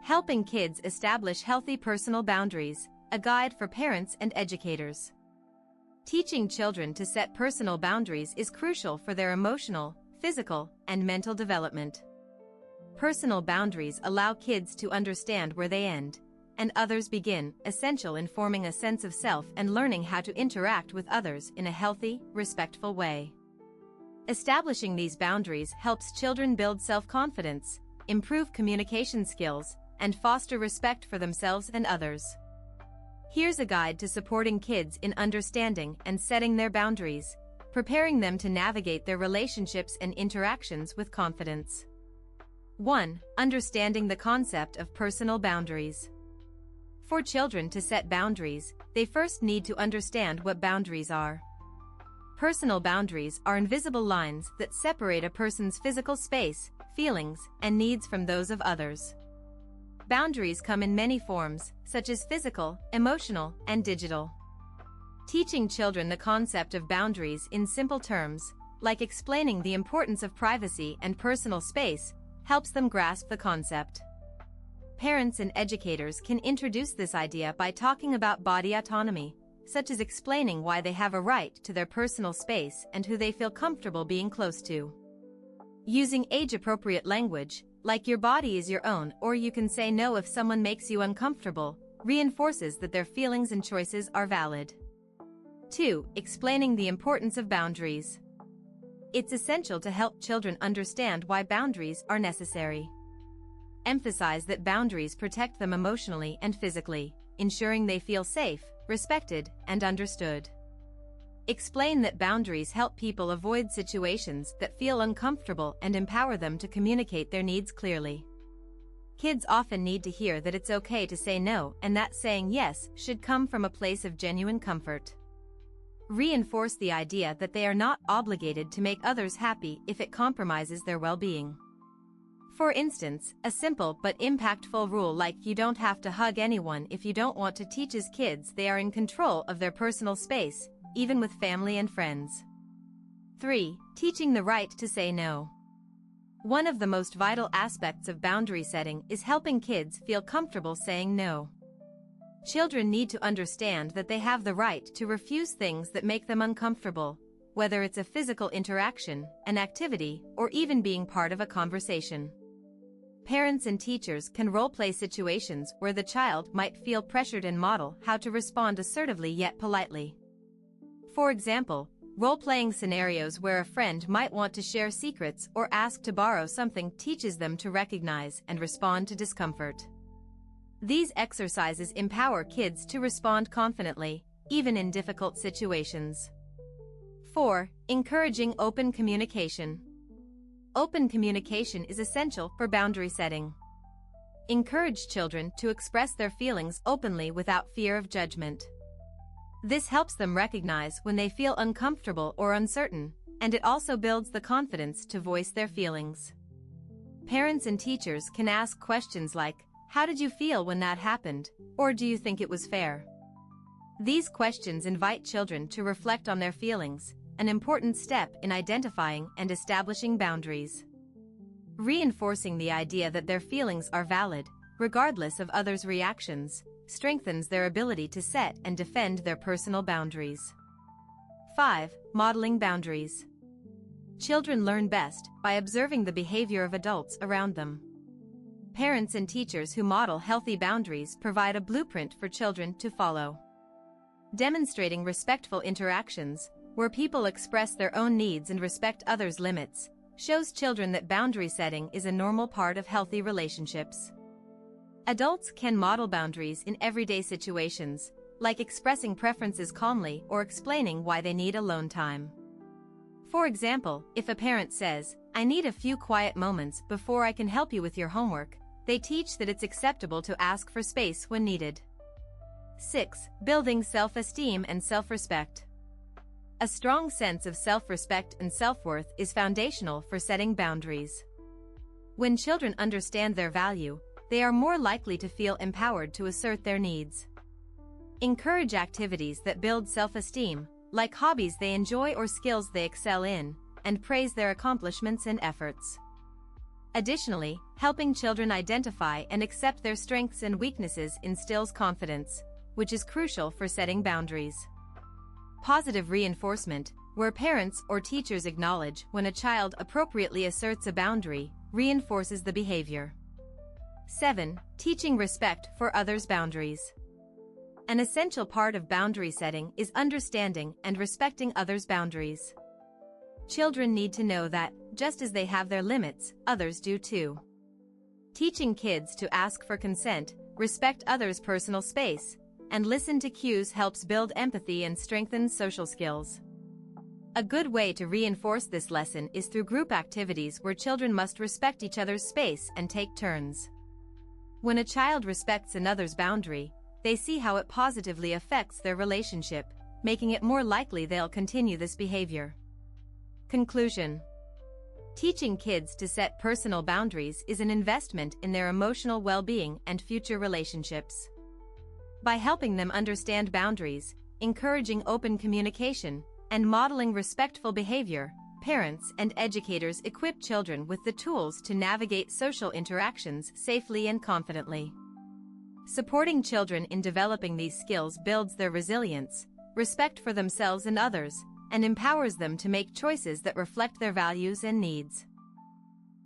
Helping kids establish healthy personal boundaries, a guide for parents and educators. Teaching children to set personal boundaries is crucial for their emotional, physical, and mental development. Personal boundaries allow kids to understand where they end and others begin, essential in forming a sense of self and learning how to interact with others in a healthy, respectful way. Establishing these boundaries helps children build self-confidence, improve communication skills, and foster respect for themselves and others. Here's a guide to supporting kids in understanding and setting their boundaries, preparing them to navigate their relationships and interactions with confidence. 1. Understanding the concept of personal boundaries. For children to set boundaries, they first need to understand what boundaries are. Personal boundaries are invisible lines that separate a person's physical space, feelings, and needs from those of others. Boundaries come in many forms, such as physical, emotional, and digital. Teaching children the concept of boundaries in simple terms, like explaining the importance of privacy and personal space, helps them grasp the concept. Parents and educators can introduce this idea by talking about body autonomy, such as explaining why they have a right to their personal space and who they feel comfortable being close to. Using age-appropriate language, like "your body is your own," or "you can say no if someone makes you uncomfortable," reinforces that their feelings and choices are valid. 2. Explaining the importance of boundaries. It's essential to help children understand why boundaries are necessary. Emphasize that boundaries protect them emotionally and physically, ensuring they feel safe, respected, and understood. Explain that boundaries help people avoid situations that feel uncomfortable and empower them to communicate their needs clearly. Kids often need to hear that it's okay to say no and that saying yes should come from a place of genuine comfort. Reinforce the idea that they are not obligated to make others happy if it compromises their well-being. For instance, a simple but impactful rule like "you don't have to hug anyone if you don't want to" teaches kids they are in control of their personal space, even with family and friends. 3. Teaching the right to say no. One of the most vital aspects of boundary setting is helping kids feel comfortable saying no. Children need to understand that they have the right to refuse things that make them uncomfortable, whether it's a physical interaction, an activity, or even being part of a conversation. Parents and teachers can role-play situations where the child might feel pressured and model how to respond assertively yet politely. For example, role-playing scenarios where a friend might want to share secrets or ask to borrow something teaches them to recognize and respond to discomfort. These exercises empower kids to respond confidently, even in difficult situations. 4. Encouraging open communication. Open communication is essential for boundary setting. Encourage children to express their feelings openly without fear of judgment. This helps them recognize when they feel uncomfortable or uncertain, and it also builds the confidence to voice their feelings. Parents and teachers can ask questions like, "How did you feel when that happened?" or "Do you think it was fair?" These questions invite children to reflect on their feelings, an important step in identifying and establishing boundaries. Reinforcing the idea that their feelings are valid, regardless of others' reactions, strengthens their ability to set and defend their personal boundaries. 5. Modeling boundaries. Children learn best by observing the behavior of adults around them. Parents and teachers who model healthy boundaries provide a blueprint for children to follow. Demonstrating respectful interactions, where people express their own needs and respect others' limits, shows children that boundary setting is a normal part of healthy relationships. Adults can model boundaries in everyday situations, like expressing preferences calmly or explaining why they need alone time. For example, if a parent says, "I need a few quiet moments before I can help you with your homework," they teach that it's acceptable to ask for space when needed. 6. Building self-esteem and self-respect. A strong sense of self-respect and self-worth is foundational for setting boundaries. When children understand their value, they are more likely to feel empowered to assert their needs. Encourage activities that build self-esteem, like hobbies they enjoy or skills they excel in, and praise their accomplishments and efforts. Additionally, helping children identify and accept their strengths and weaknesses instills confidence, which is crucial for setting boundaries. Positive reinforcement, where parents or teachers acknowledge when a child appropriately asserts a boundary, reinforces the behavior. 7. Teaching respect for others' boundaries. An essential part of boundary setting is understanding and respecting others' boundaries. Children need to know that, just as they have their limits, others do too. Teaching kids to ask for consent, respect others' personal space, and listen to cues helps build empathy and strengthens social skills. A good way to reinforce this lesson is through group activities where children must respect each other's space and take turns. When a child respects another's boundary, they see how it positively affects their relationship, making it more likely they'll continue this behavior. Conclusion. Teaching kids to set personal boundaries is an investment in their emotional well-being and future relationships. By helping them understand boundaries, encouraging open communication, and modeling respectful behavior, parents and educators equip children with the tools to navigate social interactions safely and confidently. Supporting children in developing these skills builds their resilience, respect for themselves and others, and empowers them to make choices that reflect their values and needs.